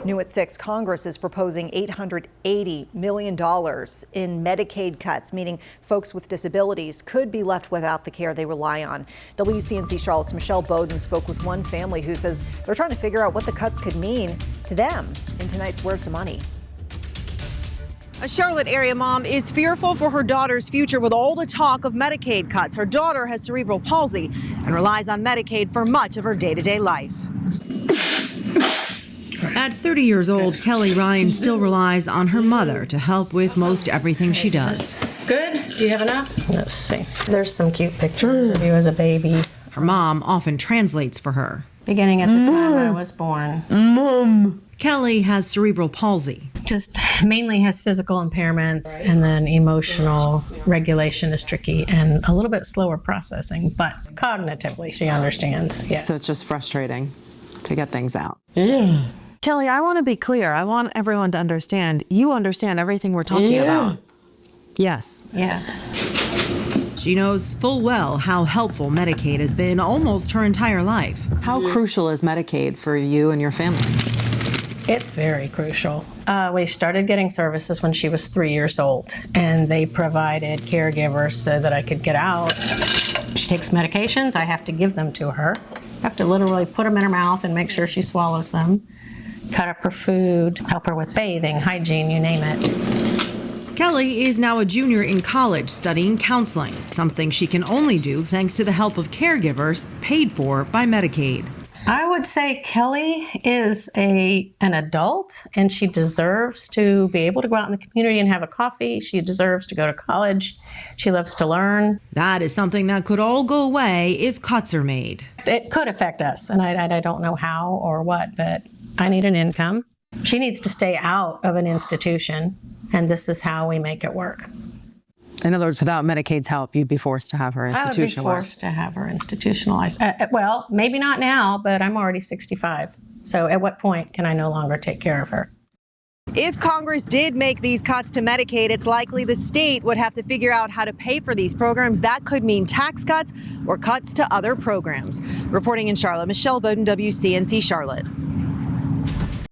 New at 6, Congress is proposing $880 million in Medicaid cuts, meaning folks with disabilities could be left without the care they rely on. WCNC Charlotte's Michelle Bowden spoke with one family who says they're trying to figure out what the cuts could mean to them in tonight's Where's the Money? A Charlotte area mom is fearful for her daughter's future with all the talk of Medicaid cuts. Her daughter has cerebral palsy and relies on Medicaid for much of her day-to-day life. At 30 years old, Kelly Ryan still relies on her mother to help with most everything she does. Good? Do you have enough? Let's see. There's some cute pictures of you as a baby. Her mom often translates for her. Beginning at the time I was born. Mom. Kelly has cerebral palsy. Just mainly has physical impairments, and then emotional regulation is tricky and a little bit slower processing, but cognitively she understands. Yeah. So it's just frustrating to get things out. Yeah. Kelly, I want to be clear. I want everyone to understand. You understand everything we're talking about. Yes. Yes. She knows full well how helpful Medicaid has been almost her entire life. How crucial is Medicaid for you and your family? It's very crucial. We started getting services when she was 3 years old, and they provided caregivers so that I could get out. She takes medications, I have to give them to her. I have to literally put them in her mouth and make sure she swallows them. Cut up her food, help her with bathing, hygiene, you name it. Kelly is now a junior in college studying counseling, something she can only do thanks to the help of caregivers paid for by Medicaid. I would say Kelly is an adult, and she deserves to be able to go out in the community and have a coffee. She deserves to go to college. She loves to learn. That is something that could all go away if cuts are made. It could affect us, and I don't know how or what, but I need an income. She needs to stay out of an institution, and this is how we make it work. In other words, without Medicaid's help, you'd be forced to have her institutionalized. I would be forced to have her institutionalized. Well, maybe not now, but I'm already 65. So at what point can I no longer take care of her? If Congress did make these cuts to Medicaid, it's likely the state would have to figure out how to pay for these programs. That could mean tax cuts or cuts to other programs. Reporting in Charlotte, Michelle Bowden, WCNC Charlotte.